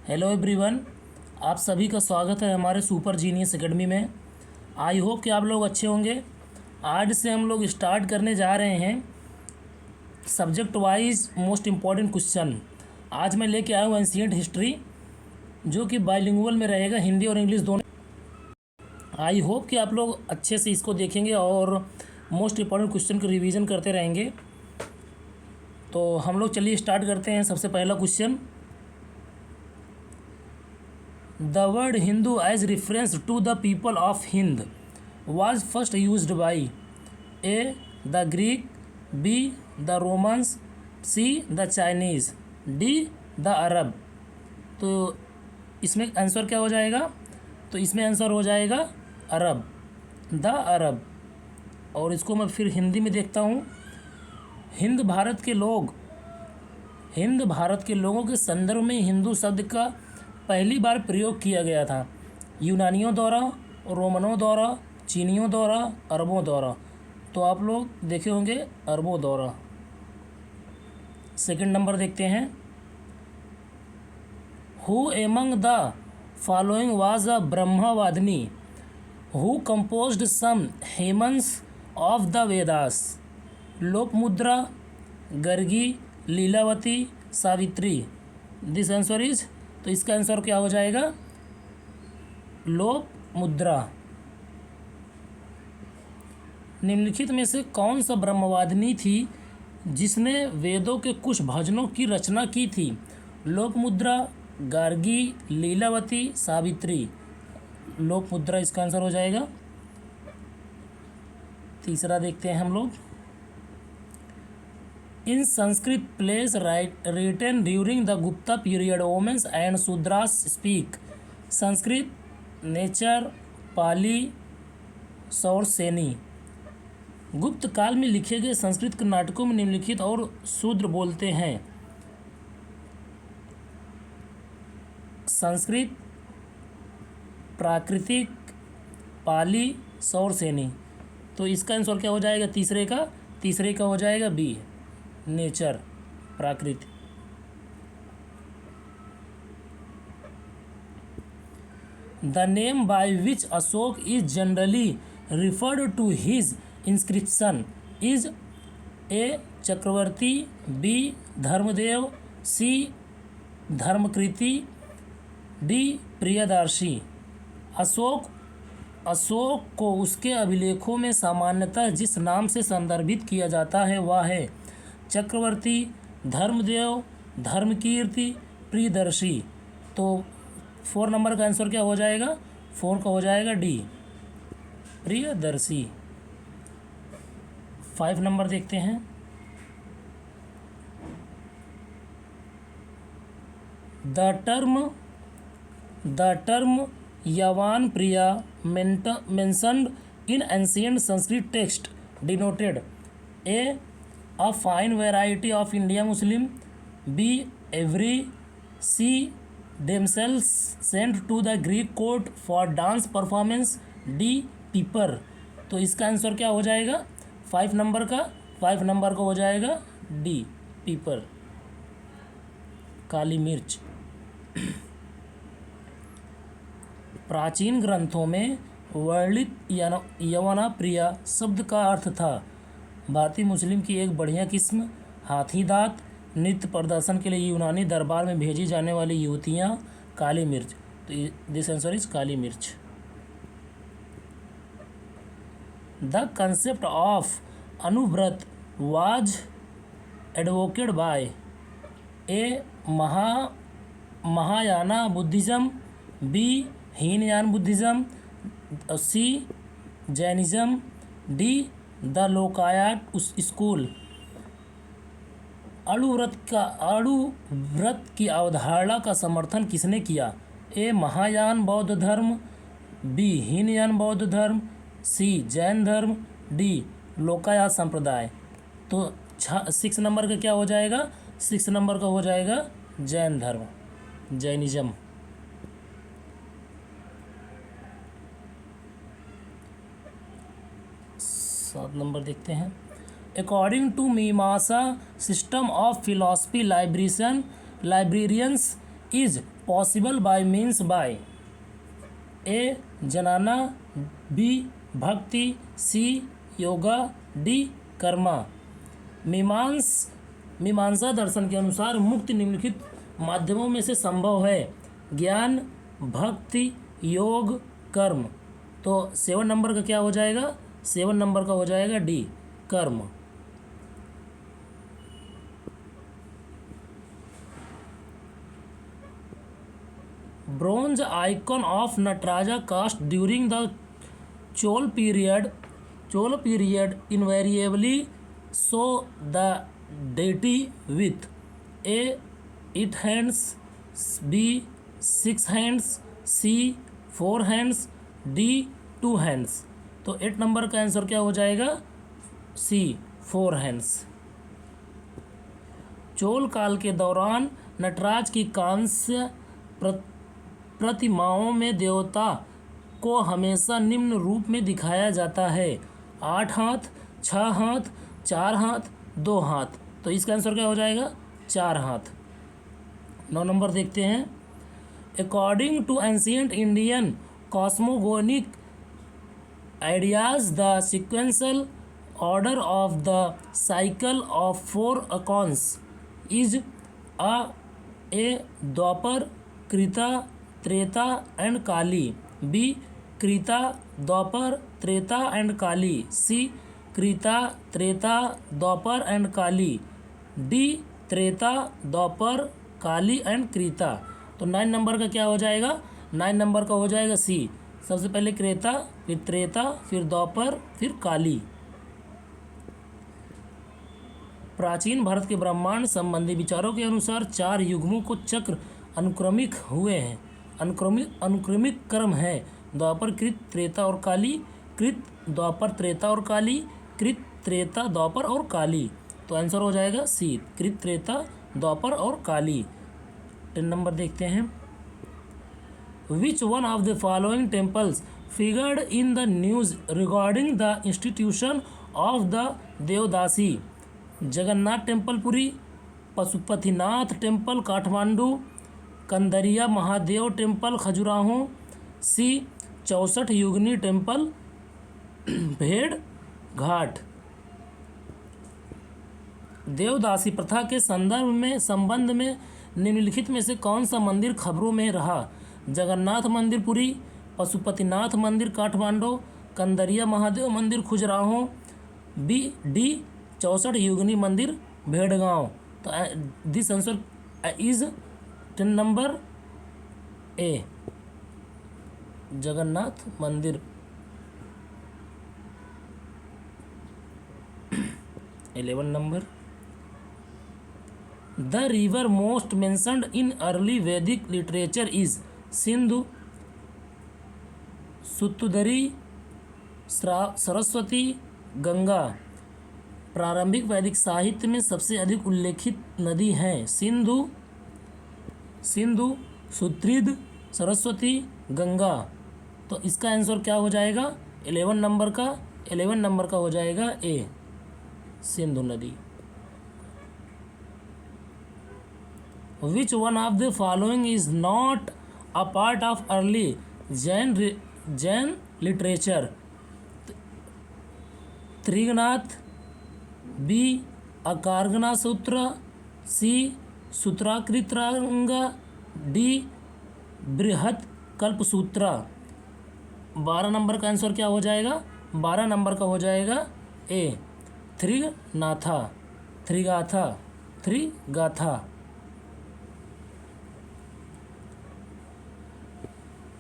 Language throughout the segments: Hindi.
हेलो एवरीवन, आप सभी का स्वागत है हमारे सुपर जीनियस एकेडमी में। आई होप कि आप लोग अच्छे होंगे। आज से हम लोग स्टार्ट करने जा रहे हैं subject wise most important question. आज मैं लेके आया हूँ एंशिएंट हिस्ट्री, जो कि बाइलिंगुअल में रहेगा, हिंदी और इंग्लिश दोनों। आई होप कि आप लोग अच्छे से इसको देखेंगे और मोस्ट इम्पॉर्टेंट क्वेश्चन को रिवीजन करते रहेंगे। तो हम लोग चलिए स्टार्ट करते हैं। सबसे पहला question, The word Hindu as reference to the people of Hind was first used by A. the Greek, B. the Romans, C. the Chinese, D. the Arab। तो इसमें आंसर क्या हो जाएगा? तो इसमें आंसर हो जाएगा अरब, द अरब। और इसको मैं फिर हिंदी में देखता हूँ। हिंद भारत के लोगों के संदर्भ में हिंदू शब्द का पहली बार प्रयोग किया गया था, यूनानियों द्वारा, रोमनों द्वारा, चीनियों द्वारा, अरबों द्वारा। तो आप लोग देखे होंगे अरबों द्वारा। सेकंड नंबर देखते हैं, who among the following was a Brahmavadini who composed some hymns of the Vedas? Lopamudra, Gargi, Lilavati, Savitri. This answer is, तो इसका आंसर क्या हो जाएगा? लोपमुद्रा। निम्नलिखित में से कौन सा ब्रह्मवादिनी थी जिसने वेदों के कुछ भजनों की रचना की थी? लोपमुद्रा, गार्गी, लीलावती, सावित्री। लोपमुद्रा इसका आंसर हो जाएगा। तीसरा देखते हैं हम लोग, in Sanskrit plays written during the Gupta period, women's and Shudras speak Sanskrit, nature, Pali, Sauraseni. गुप्त काल में लिखे गए संस्कृत के नाटकों में निम्नलिखित और शूद्र बोलते हैं? संस्कृत, प्राकृतिक, पाली, सौरसेनी। तो इसका आंसर क्या हो जाएगा? तीसरे का हो जाएगा बी, नेचर, प्राकृतिक। The name by which Ashoka is generally referred to his inscription is A. Chakravarti, B. Dharmadeva, C. Dharmakirti, D. Priyadarshi. Ashoka को उसके अभिलेखों में सामान्यतः जिस नाम से संदर्भित किया जाता है वह है चक्रवर्ती, धर्मदेव, धर्मकीर्ति, प्रियदर्शी। तो 4 नंबर का आंसर क्या हो जाएगा? 4 का हो जाएगा डी, प्रियदर्शी। 5 नंबर देखते हैं, the term Yavanapriya mentioned in ancient Sanskrit text denoted A. a fine variety of Indian Muslim, B. every, C. themselves sent to the Greek court for dance performance, D. people। तो इसका आंसर क्या हो जाएगा? 5 नंबर का हो जाएगा डी, पीपर, काली मिर्च। प्राचीन ग्रंथों में वर्णित यवना प्रिया शब्द का अर्थ था भारतीय मुस्लिम की एक बढ़िया किस्म, हाथी दांत, नृत्य प्रदर्शन के लिए यूनानी दरबार में भेजी जाने वाली युवतियाँ, काली मिर्च। तो this answer is kali mirch. The concept of Anuvrata was advocate by A. Mahayana Buddhism, B. Hinayana Buddhism, C. Jainism, D. The Lokayata school. अणुव्रत की अवधारणा का समर्थन किसने किया? ए. महायान बौद्ध धर्म, बी. हीनयान बौद्ध धर्म, सी. जैन धर्म, डी. लोकायत संप्रदाय। तो 6 नंबर का क्या हो जाएगा? 6 नंबर का हो जाएगा जैन धर्म, जैनिज्म। 7 नंबर देखते हैं, according to Mimamsa system of philosophy librarians is possible by means by. A jnana, B भक्ति, सी योगा, डी कर्मा। मीमांसा दर्शन के अनुसार मुक्ति निम्नलिखित माध्यमों में से संभव है: ज्ञान, भक्ति, योग, कर्म। तो 7 नंबर का क्या हो जाएगा? 7 नंबर का हो जाएगा डी कर्म। Bronze icon of Nataraja cast during the Chola period invariably show the deity with A 8 hands, B 6 hands, C 4 hands, D 2 hands। तो 8 नंबर का आंसर क्या हो जाएगा? C 4 hands। चोल काल के दौरान नटराज की कांस्य प्रतिमाओं में देवता को हमेशा निम्न रूप में दिखाया जाता है: 8 हाथ, 6 हाथ, 4 हाथ, 2 हाथ। तो इसका आंसर क्या हो जाएगा? 4 हाथ। 9 नंबर देखते हैं। According to ancient Indian cosmogonic ideas the sequential order of the cycle of 4 aeons is A Dvapara, Krita, Treta and Kali, B कृता, द्वापर, Treta and Kali, C Krita, Treta, Dvapara and Kali, D Treta, Dvapara, Kali and Krita. तो 9 नंबर का क्या हो जाएगा? 9 नंबर का हो जाएगा सी। सबसे पहले क्रेता, फिर त्रेता, फिर द्वापर, फिर काली। प्राचीन भारत के ब्रह्मांड संबंधी विचारों के अनुसार 4 युगमों को चक्र अनुक्रमिक हुए हैं। अनुक्रमिक क्रम है: द्वापर, कृत, त्रेता और काली, कृत, द्वापर, त्रेता और काली, कृत, त्रेता, द्वापर और काली। तो आंसर हो जाएगा सी, कृत, त्रेता, द्वापर और काली। 10 नंबर देखते हैं। Which one of the following temples figured in the news regarding the institution of the devadasi? Jagannath temple Puri, Pashupatinath temple Kathmandu, Kandariya Mahadev temple Khajuraho, C 64 Yogini temple भेड़ घाट। देवदासी प्रथा के संबंध में निम्नलिखित में से कौन सा मंदिर खबरों में रहा? जगन्नाथ मंदिर पुरी, पशुपतिनाथ मंदिर काठमांडू, कंदरिया महादेव मंदिर खजुराहो, बी डी 64 युगनी मंदिर भेड़गांव। तो this answer is 10 number A, Jagannath मंदिर। 11 number. The river most mentioned in early वैदिक लिटरेचर इज सिंधु, सुतुदरी, सरस्वती, गंगा। प्रारंभिक वैदिक साहित्य में सबसे अधिक उल्लेखित नदी हैं सिंधु, सुतुद्री, सरस्वती, गंगा। तो इसका आंसर क्या हो जाएगा? 11 नंबर का हो जाएगा ए, सिंधु नदी। Which one of the following is not a part of early Jain literature? Therigatha, B अकारगना सूत्र, सी सूत्राकृतांग, डी बृहत कल्पसूत्रा। 12 नंबर का आंसर क्या हो जाएगा? 12 नंबर का हो जाएगा ए, त्रिगाथा।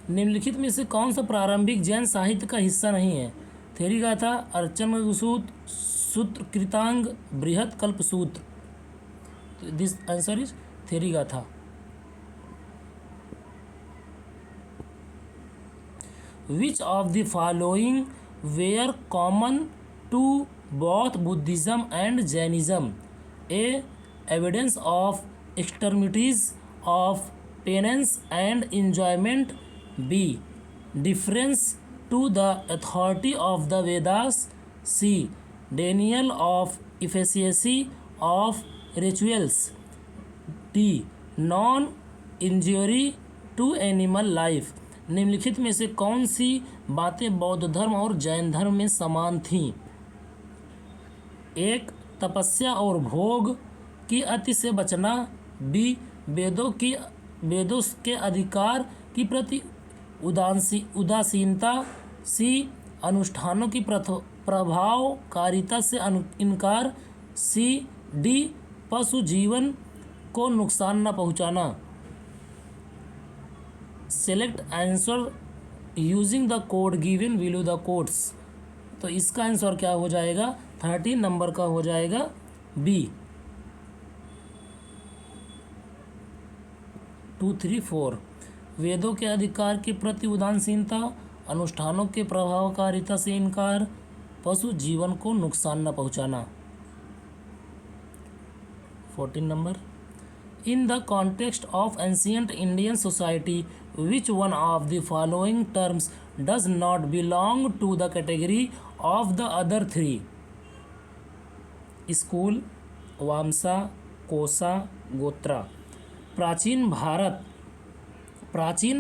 निम्नलिखित में से कौन सा प्रारंभिक जैन साहित्य का हिस्सा नहीं है? Therigatha, Acharangasutra, Sutrakritanga, Brihat Kalpasutra. This answer is Therigatha. Which of the following were common to both Buddhism and Jainism? A. Evidence of extremities of penance and enjoyment. B. Difference to the authority of the Vedas. C. Denial of efficacy of rituals. D. Injury to animal life. निम्नलिखित में से कौन सी बातें बौद्ध धर्म और जैन धर्म में समान थीं? एक, तपस्या और भोग की अति से बचना। बी, वेदों के अधिकार की प्रति उदासीनता। सी, अनुष्ठानों की प्रभावकारिता से इनकार। सी, डी, पशु जीवन को नुकसान न पहुंचाना। Select answer using the code given below the codes. तो इसका आंसर क्या हो जाएगा? 13 नंबर का हो जाएगा बी। 2, 3, 4। वेदों के अधिकार के प्रति उदासीनता, अनुष्ठानों के प्रभावकारिता से इनकार, पशु जीवन को नुकसान न पहुंचाना। 14 number. In the context of ancient Indian society which one of the following terms does not belong to the category of the other three? School, vamsa, kosa, gotra. प्राचीन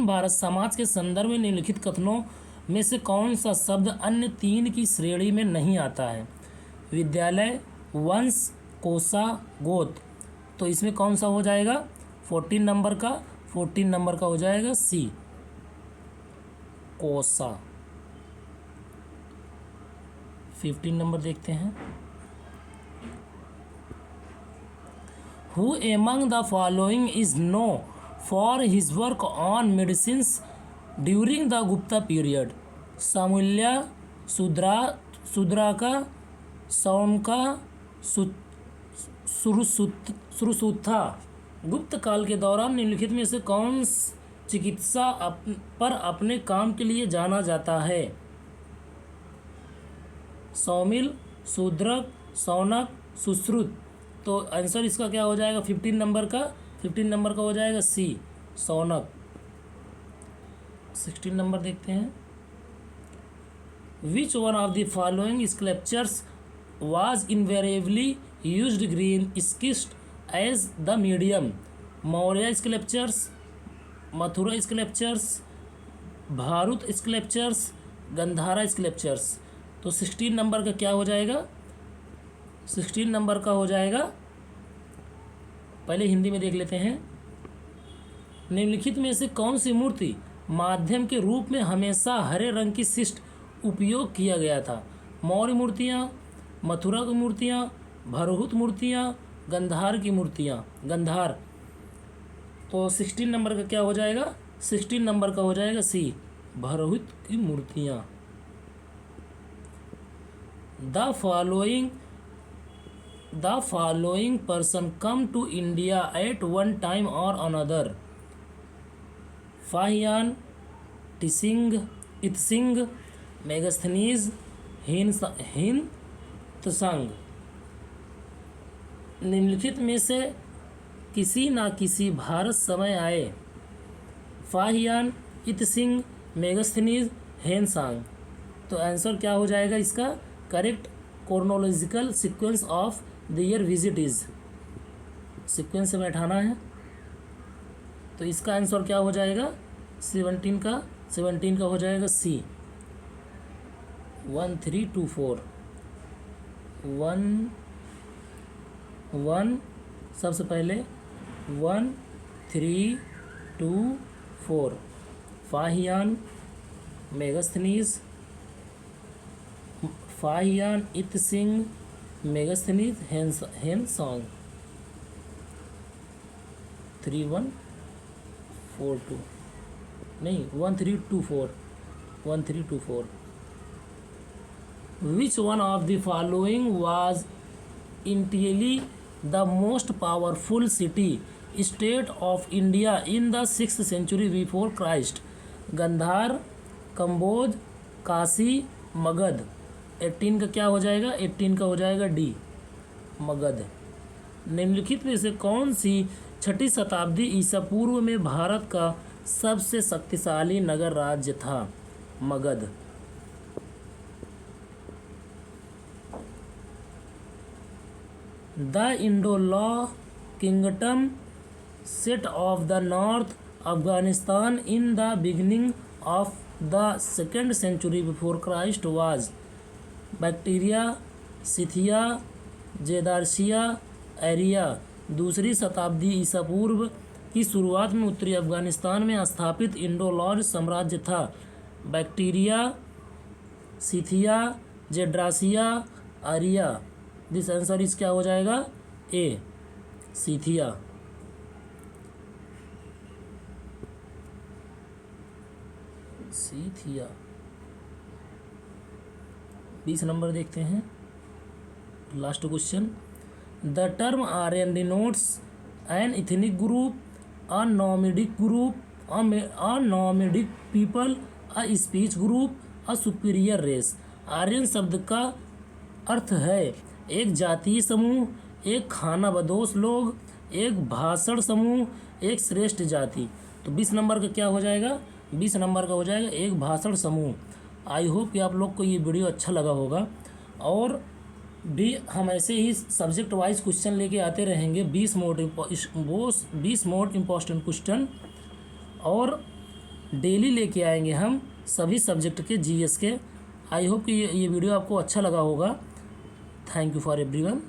भारत समाज के संदर्भ में निम्नलिखित कथनों में से कौन सा शब्द अन्य तीन की श्रेणी में नहीं आता है? विद्यालय, वंश, कोसा, गोत्र। तो इसमें कौन सा हो जाएगा? 14 नंबर का हो जाएगा सी, कोसा। 15 नंबर देखते हैं। Who among the following is known for his work on medicines during the Gupta period? सामुल्या, शूद्राका, सौनका, Sushruta. गुप्त काल के दौरान निम्नलिखित में से कौन चिकित्सा पर अपने काम के लिए जाना जाता है? सौमिल, शूद्रक, सौनक, सुश्रुत। तो आंसर इसका क्या हो जाएगा? 15 नंबर का हो जाएगा सी, सौनक। 16 नंबर देखते हैं। Which one of the following sculptures was invariably used green schist as the medium? Maurya sculptures, Mathura sculptures, Bharhut sculptures, Gandhara sculptures. तो 16 नंबर का क्या हो जाएगा? 16 नंबर का हो जाएगा, पहले हिंदी में देख लेते हैं। निम्नलिखित में से कौन सी मूर्ति माध्यम के रूप में हमेशा हरे रंग की शिष्ट उपयोग किया गया था? मौर्य मूर्तियाँ, मथुरा की मूर्तियाँ, भरहुत मूर्तियाँ, गंधार की मूर्तियाँ। गंधार। तो 16 नंबर का क्या हो जाएगा? 16 नंबर का हो जाएगा सी, भरहुत की मूर्तियाँ। The following person come to India at one time or another? Fa Hien, I Tsing, Megasthenes, Hiuen Tsang. निम्नलिखित में से किसी न किसी भारत समय आए? Fa Hien, I Tsing, Megasthenes, Hiuen Tsang. तो आंसर क्या हो जाएगा इसका? Correct chronological sequence of the year visit is. Sequence से बैठाना है। तो इसका आंसर क्या हो जाएगा? 17 का हो जाएगा सी, 1, 3, 2, 4। 1 सबसे पहले 1, 3, 2, 4। Fahien, Megasthenes, Fahien, I Tsing, Megasthenes, Hiuen Tsang. 3, 1, 4, 2 नहीं 1, 3, 2, 4। 1, 3, 2, 4। Which one of the following was initially the most powerful city state of India in the 6th century before Christ? Gandhar, Kamboj, Kashi, Magadh. 18 का क्या हो जाएगा? 18 का हो जाएगा डी, मगध। निम्नलिखित में से कौन सी 6ठी शताब्दी ईसा पूर्व में भारत का सबसे शक्तिशाली नगर राज्य था? मगध। द इंडोलॉ kingdom set of the north Afghanistan in the beginning of the second century before Christ was Bactria, Scythia, Gedrosia, Aria. दूसरी शताब्दी ईसा पूर्व की शुरुआत में उत्तरी अफगानिस्तान में स्थापित इंडो-लॉज साम्राज्य था। बैक्टीरिया, सिथिया, जेड्रासिया, आरिया। दिस आंसर इस क्या हो जाएगा? ए, सिथिया। सिथिया। 20 नंबर देखते हैं, last question. The term Aryan denotes an ethnic group, a nomadic group, a nomadic people, a speech group, a superior race. Aryan शब्द का अर्थ है एक जातीय समूह, एक खानाबदोश लोग, एक भाषण समूह, एक श्रेष्ठ जाति। तो 20 नंबर का क्या हो जाएगा? 20 नंबर का हो जाएगा एक भाषण समूह। आई होप कि आप लोग को ये वीडियो अच्छा लगा होगा, और भी हम ऐसे ही सब्जेक्ट वाइज क्वेश्चन लेके आते रहेंगे। 20 मोस्ट इम्पॉर्टेंट क्वेश्चन और डेली लेके आएंगे हम सभी सब्जेक्ट के जीएस के। आई होप कि ये वीडियो आपको अच्छा लगा होगा। Thank you for everyone.